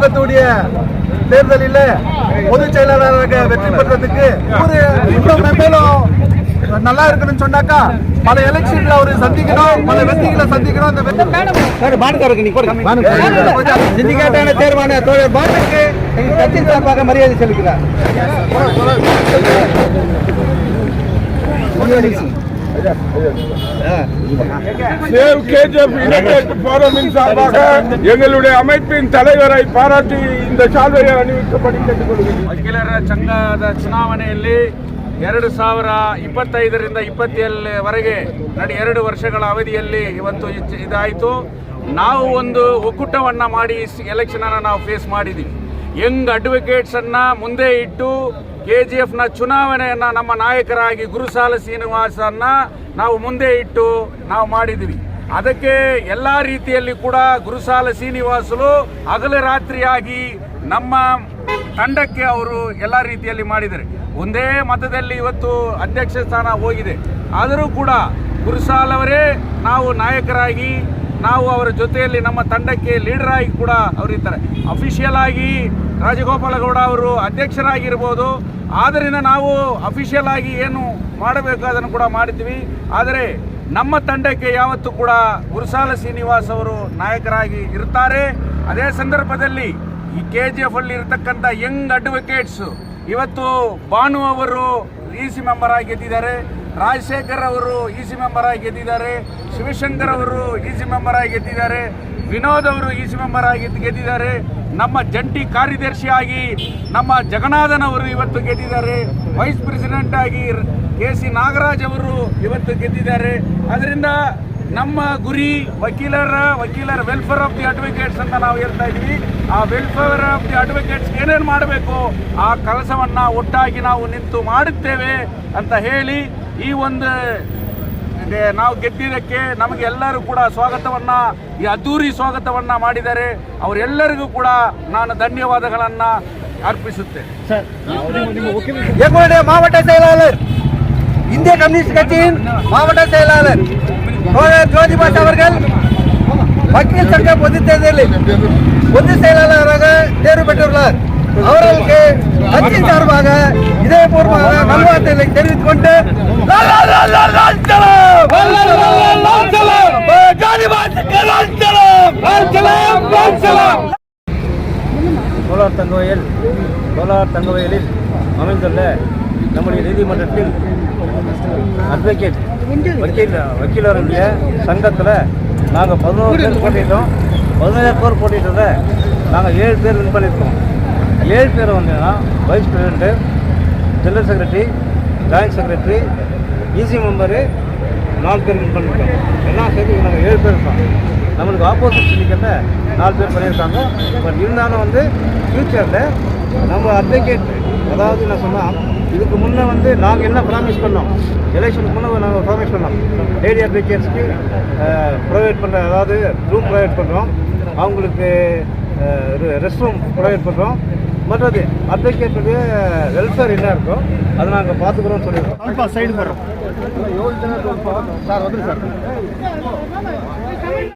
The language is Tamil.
சங்கத்துடைய தேர்தலில் பொதுச் செயலாளராக வெற்றி பெற்றதுக்கு மேலும் நல்லா இருக்கணும்னு சொன்னாக்கா பல எலெக்ஷன்ல அவரு சந்திக்கணும், பல வெற்றிகளை சந்திக்கணும். சிண்டிகேட்டான தேர்வான தோழர் பானுக்கு எங்கள் கட்சியின் சார்பாக மரியாதை செலுத்துகிறார். எங்களுடைய அமைப்பின் தலைவரை பாராட்டி இந்த சால்வையை அணிவிக்கப்படி கேட்டுக்கொள்கிறேன். ವಕೀಲರ ಸಂಘದ ಚುನಾವಣೆಯಲ್ಲಿ 2025ರಿಂದ 27ವರೆಗೆ 2 ವರ್ಷಗಳ ಅವಧಿಯಲ್ಲಿ ಇವತ್ತು ಇದಾಯಿತು. ನಾವು ಒಂದು ಒಕ್ಕೂಟವನ್ನು ಮಾಡಿ ಎಲೆಕ್ಷನ್ ಅನ್ನು ನಾವು ಫೇಸ್ ಮಾಡಿದ್ದೀವಿ. ಯಂಗ್ ಅಡ್ವೊಕೇಟ್ಸ್ ಅನ್ನ ಮುಂದೆ ಇಟ್ಟು KGFನ ಚುನಾವಣೆಯನ್ನು ನಮ್ಮ ನಾಯಕರಾಗಿ ಗುರುಸಾಲ ಶ್ರೀನಿವಾಸನ್ನ ನಾವು ಮುಂದೆ ಇಟ್ಟು ನಾವು ಮಾಡಿದ್ದೀವಿ. ಅದಕ್ಕೆ ಎಲ್ಲ ರೀತಿಯಲ್ಲಿ ಕೂಡ ಗುರುಸಾಲ ಶ್ರೀನಿವಾಸರು ಹಗಲು ರಾತ್ರಿಯಾಗಿ ನಮ್ಮ ತಂಡಕ್ಕೆ ಅವರು ಎಲ್ಲ ರೀತಿಯಲ್ಲಿ ಮಾಡಿದ್ದಾರೆ. ಒಂದೇ ಮತದಲ್ಲಿ ಇವತ್ತು ಅಧ್ಯಕ್ಷ ಸ್ಥಾನ ಹೋಗಿದೆ. ಆದರೂ ಕೂಡ ಗುರುಸಾಲ್ ಅವರೇ ನಾವು ನಾಯಕರಾಗಿ ನಾವು ಅವರ ಜೊತೆಯಲ್ಲಿ ನಮ್ಮ ತಂಡಕ್ಕೆ ಲೀಡರ್ ಆಗಿ ಕೂಡ ಅವರಿದ್ದಾರೆ. ಅಫಿಷಿಯಲ್ ಆಗಿ ರಾಜಗೋಪಾಲಗೌಡ ಅವರು ಅಧ್ಯಕ್ಷರಾಗಿರ್ಬೋದು, ಆದ್ದರಿಂದ ನಾವು ಅಫಿಷಿಯಲ್ ಆಗಿ ಏನು ಮಾಡಬೇಕು ಅದನ್ನು ಕೂಡ ಮಾಡ್ತೀವಿ. ಆದರೆ ನಮ್ಮ ತಂಡಕ್ಕೆ ಯಾವತ್ತೂ ಕೂಡ ಗುರುಸಾಲ ಶ್ರೀನಿವಾಸ್ ಅವರು ನಾಯಕರಾಗಿ ಇರ್ತಾರೆ. ಅದೇ ಸಂದರ್ಭದಲ್ಲಿ ಈ KGF ಅಲ್ಲಿ ಇರತಕ್ಕಂಥ ಯಂಗ್ ಅಡ್ವೊಕೇಟ್ಸ್ ಇವತ್ತು ಭಾನು ಅವರು EC ಮೆಂಬರ್ ಆಗಿ ಗೆದ್ದಿದ್ದಾರೆ, ರಾಜಶೇಖರ್ ಅವರು EC ಮೆಂಬರ್ ಆಗಿ ಗೆದ್ದಿದ್ದಾರೆ, ಶಿವಶಂಕರ್ ಅವರು EC ಮೆಂಬರ್ ಆಗಿ ಗೆದ್ದಿದ್ದಾರೆ, ವಿನೋದ್ ಅವರು EC ಮೆಂಬರ್ ಆಗಿ ಗೆದ್ದಿದ್ದಾರೆ. ನಮ್ಮ ಜಂಟಿ ಕಾರ್ಯದರ್ಶಿಯಾಗಿ ನಮ್ಮ ಜಗನ್ನಾಥನ್ ಅವರು ಇವತ್ತು ಗೆದ್ದಿದ್ದಾರೆ. ವೈಸ್ ಪ್ರೆಸಿಡೆಂಟ್ ಆಗಿ KC ನಾಗರಾಜ್ ಅವರು ಇವತ್ತು ಗೆದ್ದಿದ್ದಾರೆ. ಅದರಿಂದ ನಮ್ಮ ಗುರಿ ವಕೀಲರ ವೆಲ್ಫೇರ್ ಆಫ್ ದಿ ಅಡ್ವೊಕೇಟ್ಸ್ ಅಂತ ನಾವು ಹೇಳ್ತಾ ಇದ್ದೀವಿ. ಆ ವೆಲ್ಫೇರ್ ಆಫ್ ದಿ ಅಡ್ವೊಕೇಟ್ಸ್ ಏನೇನು ಮಾಡಬೇಕು ಆ ಕೆಲಸವನ್ನು ಒಟ್ಟಾಗಿ ನಾವು ನಿಂತು ಮಾಡುತ್ತೇವೆ ಅಂತ ಹೇಳಿ ಈ ಒಂದು ನಾವು ಗೆದ್ದಿದ್ದಕ್ಕೆ ನಮಗೆ ಎಲ್ಲರೂ ಕೂಡ ಸ್ವಾಗತವನ್ನು, ಈ ಅದ್ದೂರಿ ಸ್ವಾಗತವನ್ನು ಮಾಡಿದ್ದಾರೆ. ಅವರೆಲ್ಲರಿಗೂ ಕೂಡ ನಾನು ಧನ್ಯವಾದಗಳನ್ನು அர்ப்பிசுத்தேன். எங்களுடைய மாவட்ட செயலாளர், இந்திய கம்யூனிஸ்ட் கட்சியின் மாவட்ட செயலாளர் தோழர் ஜோதிபாஸ் அவர்கள் வக்கீல் சங்க பொதுத் தேர்தலில் பொதுச் செயலாளராக தேர்வு பெற்றுள்ளார். அவர்களுக்கு கட்சியின் சார்பாக இதயபூர்வமாக நல்வாழ்த்துக்களை தெரிவித்துக் கொண்டு கோலார் தங்கவயலில் அமைந்துள்ள நம்முடைய நீதிமன்றத்தில் அட்வொகேட் வக்கீலருடைய சங்கத்தில் நாங்கள் 11 பேர் போட்டிட்டோம். 17 பேர் போட்டிட்டதை நாங்கள் 7 பேர் வின் பண்ணியிருக்கோம். 7 பேர் வந்தீங்கன்னா vice president, general secretary, joint secretary, EC member 4 பேர் வின் பண்ணியிருக்கோம். எல்லாம் சேர்த்து நாங்கள் 7 பேர் இருக்கோம். நம்மளுக்கு ஆப்போசிட் சிண்டிகேட்டை 4 பேர் பண்ணியிருக்காங்க. பட் இருந்தாலும் வந்து ஃப்யூச்சரில் நம்ம அட்வொகேட், அதாவது என்ன சொன்னால், இதுக்கு முன்னே வந்து நாங்கள் என்ன ப்ராமிஸ் பண்ணோம், எலெக்ஷனுக்கு முன்னே நாங்கள் ப்ராமிஸ் பண்ணோம் லேடி அட்வொகேட்ஸ்க்கு ப்ரொவைட் பண்ணுற, அதாவது ரூம் ப்ரொவைட் பண்ணுறோம், அவங்களுக்கு ரெஸ்ட் ரூம் ப்ரொவைட் பண்ணுறோம். மற்றது அட்வொகேட்டுடைய வெல்ஃபேர் என்ன இருக்கோ அதை நாங்கள் பார்த்துக்குறோம்னு சொல்லியிருக்கோம். சைடு போடுறோம் சார், வந்துடும் சார்.